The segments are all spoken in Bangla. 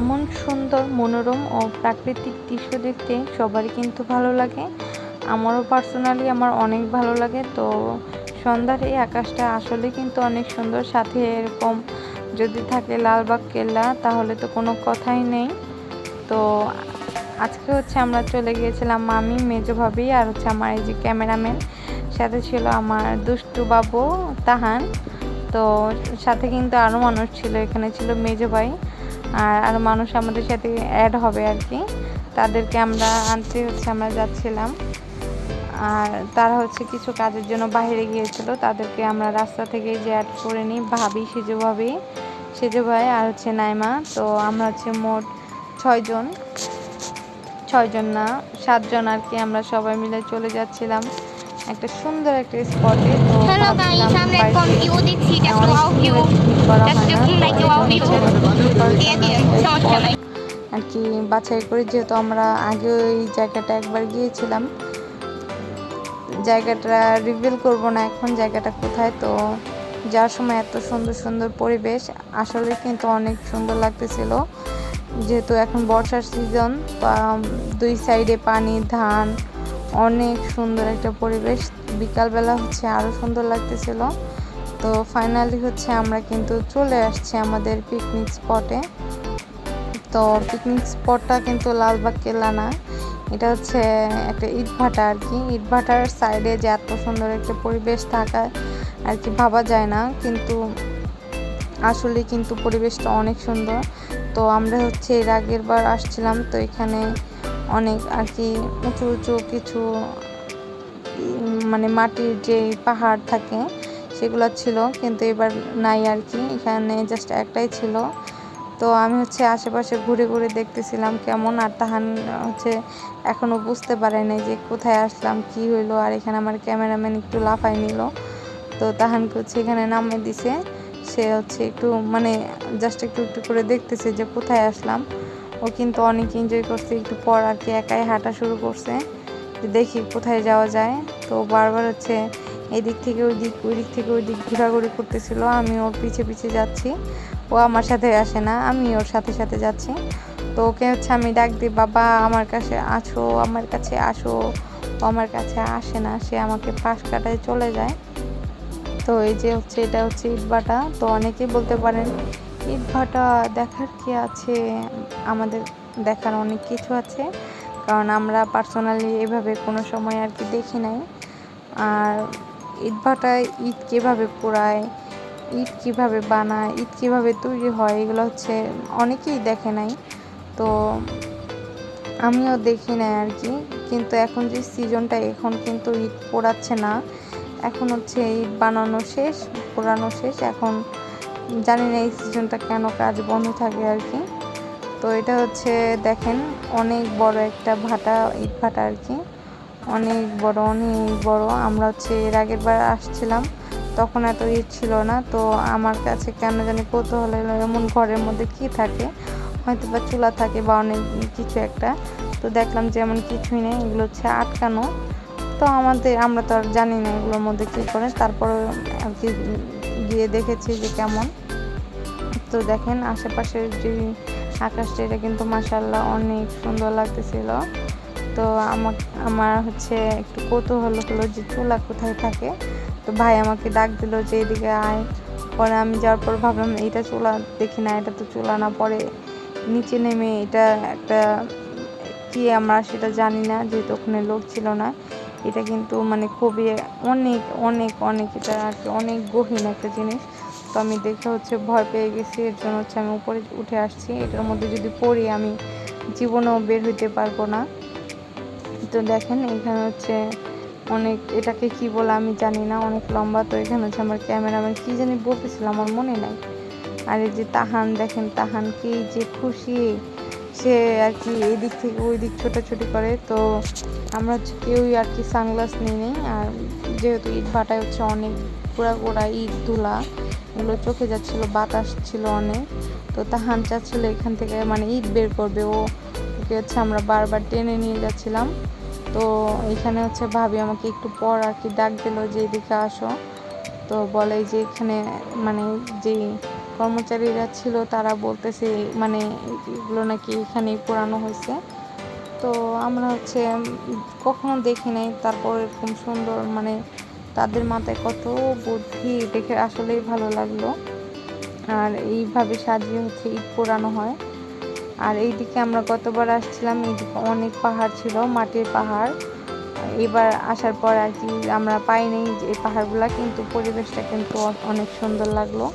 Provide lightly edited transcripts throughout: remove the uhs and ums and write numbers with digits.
এমন সুন্দর মনোরম ও প্রাকৃতিক দৃশ্য দেখতে সবারই কিন্তু ভালো লাগে। আমারও পার্সোনালি আমার অনেক ভালো লাগে। তো সন্ধ্যার এই আকাশটা আসলে কিন্তু অনেক সুন্দর, সাথে এরকম যদি থাকে লালবাগ কেল্লা তাহলে তো কোনো কথাই নেই। তো আজকে আমরা চলে গিয়েছিলাম আমি, মেজো ভাবি আর আমার এই যে ক্যামেরাম্যান, সাথে ছিল আমার দুষ্টু বাবু তাহান। তো সাথে কিন্তু আরও মানুষ ছিল, এখানে ছিল মেজো ভাই আর আরও মানুষ আমাদের সাথে অ্যাড হবে আর কি। তাদেরকে আমরা আনতে আমরা যাচ্ছিলাম। আর তারা কিছু কাজের জন্য বাইরে গিয়েছিল, তাদেরকে আমরা রাস্তা থেকে যে অ্যাড করে নিই, ভাবি, সেজো ভাই আর নাইমা। তো আমরা মোট 6 জন না 7 জন আর কি, আমরা সবাই মিলে চলে যাচ্ছিলাম একটা সুন্দর একটা স্পটে। তো আর কি বাছাই করে, যেহেতু আমরা আগে ওই জায়গাটা একবার গিয়েছিলাম, জায়গাটা রিভিল করব না এখন জায়গাটা কোথায়। তো যাওয়ার সময় এত সুন্দর সুন্দর পরিবেশ, আসলে কিন্তু অনেক সুন্দর লাগতেছিল। যেহেতু এখন বর্ষার সিজন, দুই সাইডে পানি, ধান, অনেক সুন্দর একটা পরিবেশ। বিকালবেলা আরও সুন্দর লাগতেছিল। তো ফাইনালি আমরা কিন্তু চলে আসছি আমাদের পিকনিক স্পটে। তো পিকনিক স্পটটা কিন্তু লালবাগ কেল্লা না, এটা একটা ইটভাটা আর কি। ইটভাটার সাইডে যে এত সুন্দর একটা পরিবেশ থাকা আর কি ভাবা যায় না, কিন্তু আসলে কিন্তু পরিবেশটা অনেক সুন্দর। তো আমরা এর আগের বার আসছিলাম, তো এখানে অনেক আর কি উঁচু উঁচু কিছু মানে মাটির যে পাহাড় থাকে সেগুলো ছিল, কিন্তু এবার নাই আর কি, এখানে জাস্ট একটাই ছিল। তো আমি আশেপাশে ঘুরে ঘুরে দেখতেছিলাম কেমন, আর তাহান এখনও বুঝতে পারে নাই যে কোথায় আসলাম, কি হইলো। আর এখানে আমার ক্যামেরাম্যান একটু লাফাই নিল, তো তাহানকে এখানে নামিয়ে দিছে। সে একটু জাস্ট একটু একটু করে দেখতেছে যে কোথায় আসলাম। ও কিন্তু অনেক এনজয় করছে। একটু পর আর কি একাই হাঁটা শুরু করছে, যে দেখি কোথায় যাওয়া যায়। তো বারবার এদিক থেকে ওই দিক, ওই দিক থেকে ওই দিক ঘোরাঘুরি করতেছিল। আমি ওর পিছে পিছে যাচ্ছি, ও আমার সাথে আসে না, আমি ওর সাথে সাথে যাচ্ছি। তো ওকে আমি ডাক দিই, বাবা আমার কাছে আসো, আমার কাছে আসো। ও আমার কাছে আসে না, সে আমাকে পাশ কাটায় চলে যায়। তো এই যে এটা ইটভাটা। তো অনেকেই বলতে পারেন ইটভাটা দেখার কি আছে, আমাদের দেখার অনেক কিছু আছে, কারণ আমরা পার্সোনালি এভাবে কোনো সময় আর কি দেখি নাই। আর ইটভাটায় ইট কীভাবে পোড়ায়, ইট কীভাবে বানায়, ইট কীভাবে তৈরি হয়, এগুলো অনেকেই দেখে নাই। তো আমিও দেখি নাই আর কি। কিন্তু এখন যে সিজনটা, এখন কিন্তু ইট পোড়াচ্ছে না, এখন ইট বানানো শেষ, পোড়ানো শেষ। এখন জানি না এই সিজনটা কেন কাজ বন্ধ থাকে আর কি। তো এটা দেখেন অনেক বড় একটা ভাটা, ইট ভাটা আর কি, অনেক বড়, অনেক বড়। আমরা এর আগের বার আসছিলাম, তখন এত ইট ছিল না। তো আমার কাছে কেন জানি কৌতূহল হলো, এমন ঘরের মধ্যে কি থাকে, হয়তো বা চুলা থাকে বা অনেক কিছু একটা। তো দেখলাম যে এমন কিছুই নেই, এগুলো আটকানো। তো আমরা তো আর জানি না এগুলোর মধ্যে কী করে, তারপরে আর কি গিয়ে দেখেছি যে কেমন। তো দেখেন আশেপাশের যে আকাশটা, এটা কিন্তু মাশাআল্লাহ অনেক সুন্দর লাগতেছিল। তো আমার একটু কৌতূহল হলো যে চুলা কোথায় থাকে। তো ভাই আমাকে ডাক দিল যে এদিকে আয়। পরে আমি যাওয়ার পর ভাবলাম এটা চুলা, দেখি না এটা তো চুলা না। পরে নিচে নেমে এটা একটা কি, আমরা সেটা জানি না, যেহেতু ওখানে লোক ছিল না। এটা কিন্তু খুবই অনেক অনেক অনেক, এটা আর কি অনেক গহীন একটা জিনিস। তো আমি দেখে ভয় পেয়ে গেছি, এর জন্য আমি উপরে উঠে আসছি। এটার মধ্যে যদি পড়ি আমি জীবনেও বের হইতে পারবো না। তো দেখেন এখানে অনেক, এটাকে কি বলে আমি জানি না, অনেক লম্বা। তো এখানে আমার ক্যামেরাম্যান কি জানি বলতেছিল, আমার মনে নাই। আর এই যে তাহান, দেখেন তাহান কি যে খুশি, সে আর কি এদিক থেকে ওই দিক ছোটাছুটি করে। তো আমরা কেউই আর কি সানগ্লাস নিই নি। আর যেহেতু ইট ভাটায় অনেক গোড়া গোড়া ইট ধুলা, এগুলো চোখে যাচ্ছিলো, বাতাস ছিল অনেক। তো তাহান চাচ্ছিল এখান থেকে ইট বের করবে, ওকে আমরা বারবার টেনে নিয়ে যাচ্ছিলাম। তো এখানে ভাবি আমাকে একটু পর আর কি ডাক দিল যে এদিকে আসো। তো বলে যে এখানে যে কর্মচারীরা ছিল তারা বলতেছে মানে এগুলো নাকি এখানেই পোড়ানো হয়েছে। তো আমরা হচ্ছে কখনো দেখি নাই, তারপর এরকম সুন্দর মানে তাদের মাথায় কত বুদ্ধি দেখে আসলেই ভালো লাগলো। আর এইভাবে সাজিয়ে হচ্ছে ইট পোড়ানো হয়। আর এইদিকে আমরা গতবার আসছিলাম, এইদিকে অনেক পাহাড় ছিল, মাটির পাহাড়। এবার আসার পর আর কি আমরা পাইনি যে এই পাহাড়গুলো, কিন্তু পরিবেশটা কিন্তু অনেক সুন্দর লাগলো,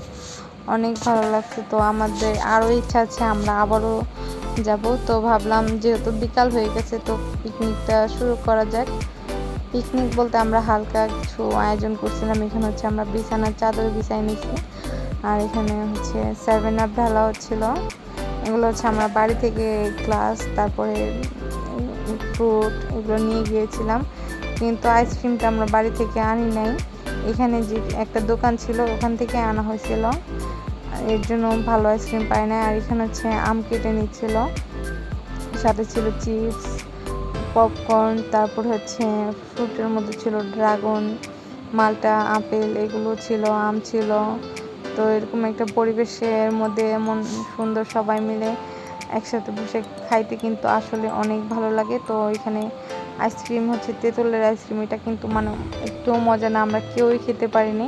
অনেক ভালো লাগছে। তো আমাদের আরও ইচ্ছা আছে আমরা আবারও যাব। তো ভাবলাম যেহেতু বিকাল হয়ে গেছে তো পিকনিকটা শুরু করা যাক। পিকনিক বলতে আমরা হালকা কিছু আয়োজন করছিলাম। এখানে হচ্ছে আমরা বিছানার চাদর বিছাই নিছি, আর এখানে হচ্ছে 7 আপ ঢালা হচ্ছিল। এগুলো হচ্ছে আমরা বাড়ি থেকে গ্লাস, তারপরে ফ্রুট এগুলো নিয়ে গিয়েছিলাম, কিন্তু আইসক্রিমটা আমরা বাড়ি থেকে আনি নাই। এখানে যে একটা দোকান ছিল ওখান থেকে আনা হয়েছিল, এর জন্য ভালো আইসক্রিম পাই না। আর এখানে হচ্ছে আম কেটে নিচ্ছিল, সাথে ছিল চিপস, পপকর্ন, তারপর হচ্ছে ফ্রুটের মধ্যে ছিল ড্রাগন, মাল্টা, আপেল এগুলো ছিল, আম ছিল। তো এরকম একটা পরিবেশের মধ্যে এমন সুন্দর সবাই মিলে একসাথে বসে খাইতে কিন্তু আসলে অনেক ভালো লাগে। তো এখানে আইসক্রিম হচ্ছে তেঁতুলের আইসক্রিম, এটা কিন্তু মানে একটু মজা না, আমরা কেউই খেতে পারিনি।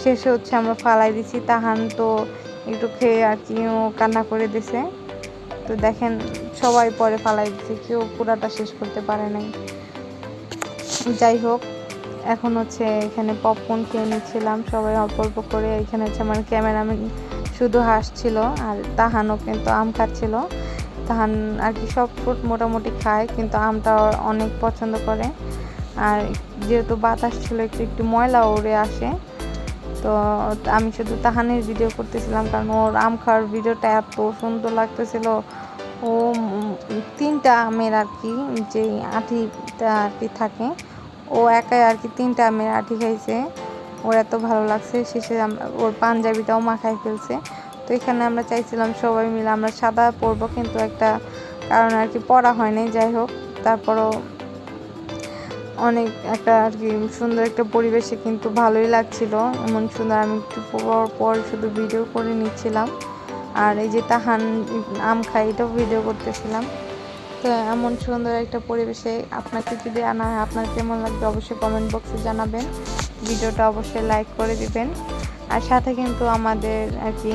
শেষে হচ্ছে আমরা ফালাই দিছি, তাহান তো একটু খেয়ে আর কি কান্না করে দিছে। তো দেখেন সবাই পরে ফালাই দিছে, কেউ পুরাটা শেষ করতে পারে নাই। যাই হোক, এখন হচ্ছে এখানে পপকর্ন খেয়ে নিচ্ছিলাম সবাই অল্প অল্প করে। এখানে হচ্ছে আমার ক্যামেরাম্যান শুধু হাসছিল, আর তাহানও কিন্তু আম খাচ্ছিল। তাহান আর কি সব ফ্রুট মোটামুটি খায়, কিন্তু আমটা অনেক পছন্দ করে। আর যেহেতু বাতাস ছিল একটু একটু ময়লা উড়ে আসে, তো আমি শুধু তাহানের ভিডিও করতেছিলাম, কারণ ওর আম খাওয়ার ভিডিওটা এত সুন্দর লাগতেছিল। ও 3টা আমের আর কি যে আঠিটা আর কি থাকে, ও একাই আর কি 3টা আমের আঠি খাইছে, ওর এত ভালো লাগছে। শেষে ওর পাঞ্জাবিটাও মাখায় ফেলছে। তো এখানে আমরা চাইছিলাম সবাই মিলে আমরা সাদা পরবো, কিন্তু একটা কারণ আর কি পরা হয়নি। যাই হোক, তারপরও অনেক একটা আর কি সুন্দর একটা পরিবেশে কিন্তু ভালোই লাগছিল। এমন সুন্দর আমি একটু পর শুধু ভিডিও করে নিচ্ছিলাম, আর এই যে তাহান আম খাই এটাও ভিডিও করতেছিলাম। তো এমন সুন্দর একটা পরিবেশে আপনাকে যদি আনা হয় আপনার কেমন লাগবে অবশ্যই কমেন্ট বক্সে জানাবেন, ভিডিওটা অবশ্যই লাইক করে দিবেন। আর সাথে কিন্তু আমাদের আর কি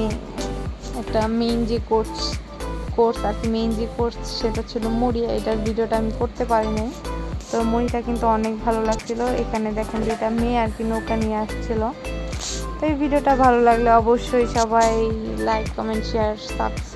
একটা মেইন যে কোর্স আর কি মেইন যে কোর্স সেটা ছিল মুড়ি, এটার ভিডিওটা আমি করতে পারিনি। তো মুড়িটা কিন্তু অনেক ভালো লাগছিল। এখানে দেখেন যেটা মেয়ে আর কি নৌকা নিয়ে আসছিল। তো এই ভিডিওটা ভালো লাগলে অবশ্যই সবাই লাইক, কমেন্ট, শেয়ার, সাবস্ক্রাইব